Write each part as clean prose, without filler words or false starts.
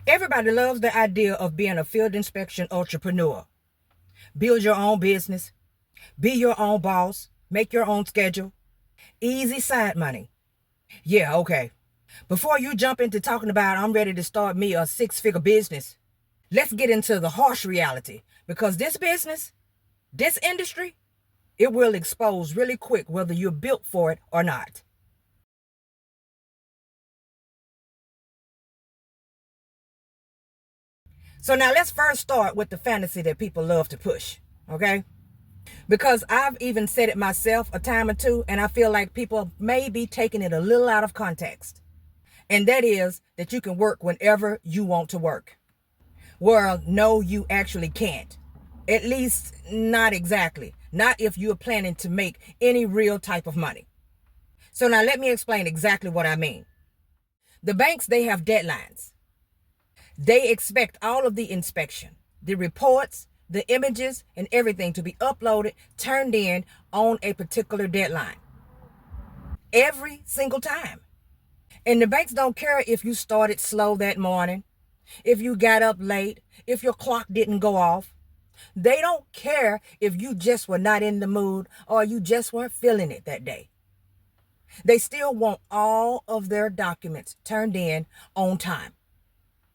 Everybody loves the idea of being a field inspection entrepreneur. Build your own business, be your own boss, make your own schedule, easy side money. Yeah, okay. Before you jump into talking about I'm ready to start me a six-figure business, let's get into the harsh reality because this business, this industry, it will expose really quick whether you're built for it or not. So now let's first start with the fantasy that people love to push, okay? Because I've even said it myself a time or two, and I feel like people may be taking it a little out of context. And that is that you can work whenever you want to work. Well, no, you actually can't. At least, not exactly. Not if you're planning to make any real type of money. So now let me explain exactly what I mean. The banks, they have deadlines. They expect all of the inspection, the reports, the images, and everything to be uploaded, turned in on a particular deadline. Every single time. And the banks don't care if you started slow that morning, if you got up late, if your clock didn't go off. They don't care if you just were not in the mood or you just weren't feeling it that day. They still want all of their documents turned in on time.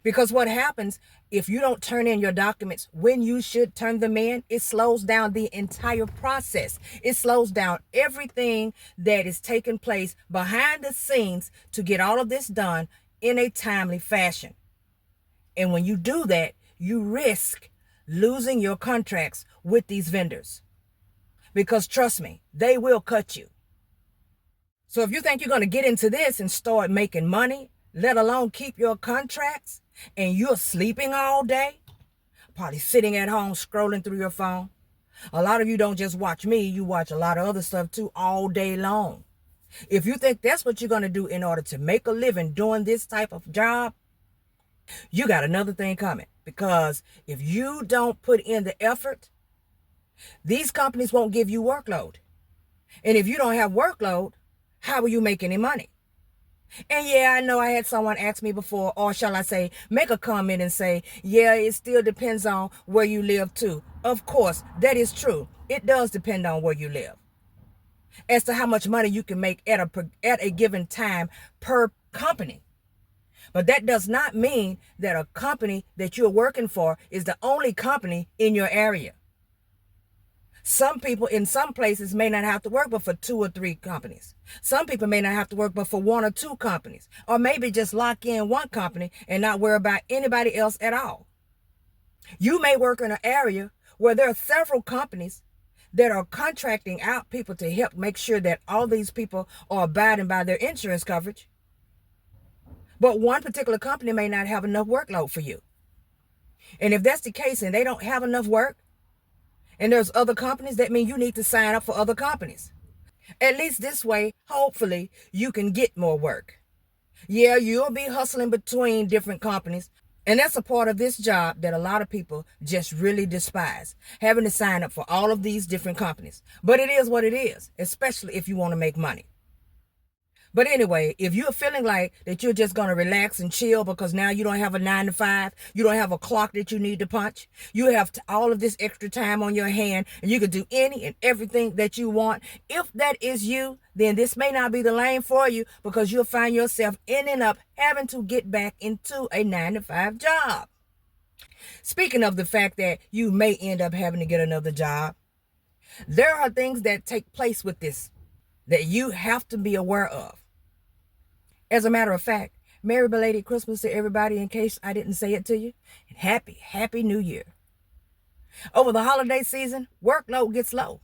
Because what happens if you don't turn in your documents when you should turn them in, it slows down the entire process. It slows down everything that is taking place behind the scenes to get all of this done in a timely fashion. And when you do that, you risk losing your contracts with these vendors. Because trust me, they will cut you. So if you think you're going to get into this and start making money, let alone keep your contracts, and you're sleeping all day, probably sitting at home scrolling through your phone. A lot of you don't just watch me, you watch a lot of other stuff too all day long. If you think that's what you're going to do in order to make a living doing this type of job, you got another thing coming. Because if you don't put in the effort, these companies won't give you workload. And if you don't have workload, how will you make any money? And yeah, I know I had someone ask me before, or shall I say, make a comment and say, yeah, it still depends on where you live too. Of course, that is true. It does depend on where you live as to how much money you can make at a given time per company. But that does not mean that a company that you're working for is the only company in your area. Some people in some places may not have to work but for 2 or 3 companies. Some people may not have to work but for 1 or 2 companies, or maybe just lock in one company and not worry about anybody else at all. You may work in an area where there are several companies that are contracting out people to help make sure that all these people are abiding by their insurance coverage. But one particular company may not have enough workload for you. And if that's the case and they don't have enough work, and there's other companies, that mean you need to sign up for other companies. At least this way, hopefully, you can get more work. Yeah, you'll be hustling between different companies. And that's a part of this job that a lot of people just really despise, having to sign up for all of these different companies. But it is what it is, especially if you want to make money. But anyway, if you're feeling like that you're just going to relax and chill because now you don't have a 9 to 5, you don't have a clock that you need to punch, you have all of this extra time on your hand, and you can do any and everything that you want. If that is you, then this may not be the lane for you because you'll find yourself ending up having to get back into a 9 to 5 job. Speaking of the fact that you may end up having to get another job, there are things that take place with this that you have to be aware of. As a matter of fact, Merry belated Christmas to everybody in case I didn't say it to you. And happy New Year. Over the holiday season, workload gets low.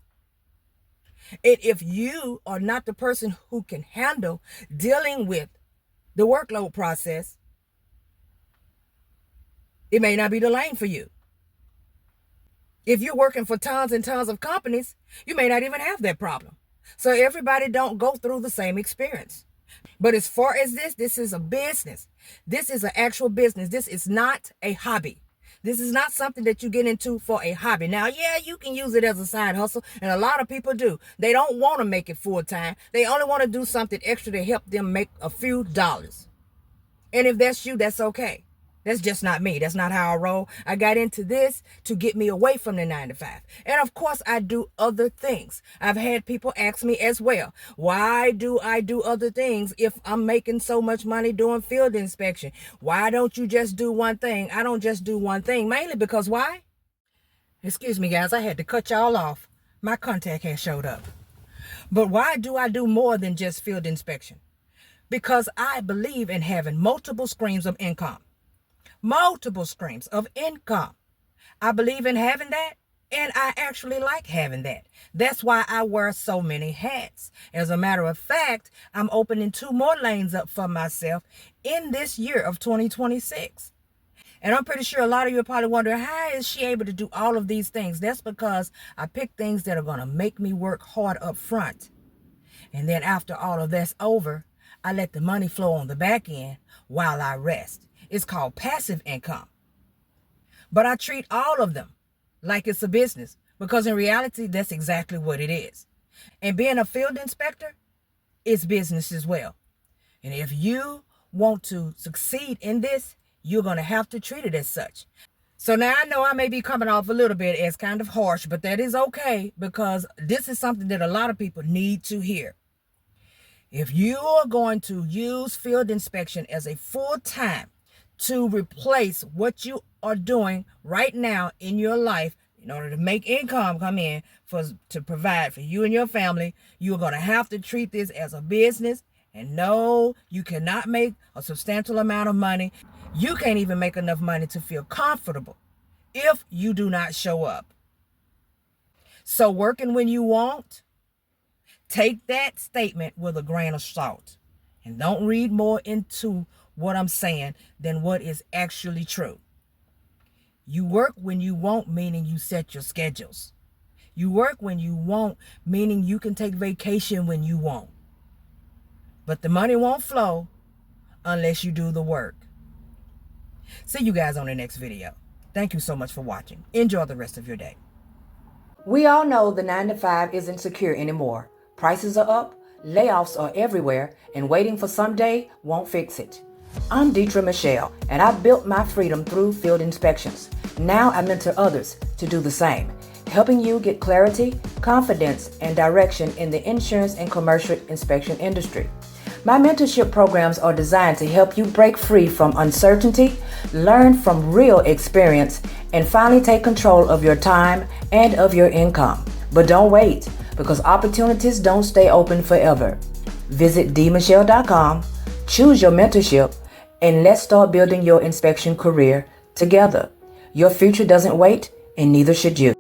And if you are not the person who can handle dealing with the workload process, it may not be the lane for you. If you're working for tons and tons of companies, you may not even have that problem. So everybody don't go through the same experience. But as far as this is a business. This is an actual business. This is not a hobby. This is not something that you get into for a hobby. Now, yeah, you can use it as a side hustle, and a lot of people do. They don't want to make it full time. They only want to do something extra to help them make a few dollars. And if that's you, that's okay. That's just not me. That's not how I roll. I got into this to get me away from the 9 to 5. And of course, I do other things. I've had people ask me as well, why do I do other things if I'm making so much money doing field inspection? Why don't you just do one thing? I don't just do one thing, mainly because why? Excuse me, guys, I had to cut y'all off. My contact has showed up. But why do I do more than just field inspection? Because I believe in having multiple streams of income. Multiple streams of income. I believe in having that, and I actually like having that. That's why I wear so many hats. As a matter of fact, I'm opening 2 more lanes up for myself in this year of 2026. And I'm pretty sure a lot of you are probably wondering, how is she able to do all of these things? That's because I pick things that are going to make me work hard up front. And then after all of that's over, I let the money flow on the back end while I rest. It's called passive income. But I treat all of them like it's a business, because in reality, that's exactly what it is. And being a field inspector is business as well. And if you want to succeed in this, you're going to have to treat it as such. So now I know I may be coming off a little bit as kind of harsh, but that is okay, because this is something that a lot of people need to hear. If you are going to use field inspection as a full-time to replace what you are doing right now in your life in order to make income come in to provide for you and your family, you're going to have to treat this as a business. And no, you cannot make a substantial amount of money. You can't even make enough money to feel comfortable if you do not show up. So working when you want, take that statement with a grain of salt, and don't read more into what I'm saying than what is actually true. You work when you want, meaning you set your schedules. You work when you want, meaning you can take vacation when you want. But the money won't flow unless you do the work. See you guys on the next video. Thank you so much for watching. Enjoy the rest of your day. We all know the 9 to 5 isn't secure anymore. Prices are up, layoffs are everywhere, and waiting for someday won't fix it. I'm Deidre Michelle, and I built my freedom through field inspections. Now I mentor others to do the same, helping you get clarity, confidence, and direction in the insurance and commercial inspection industry. My mentorship programs are designed to help you break free from uncertainty, learn from real experience, and finally take control of your time and of your income. But don't wait, because opportunities don't stay open forever. Visit dmichelle.com, choose your mentorship, and let's start building your inspection career together. Your future doesn't wait, and neither should you.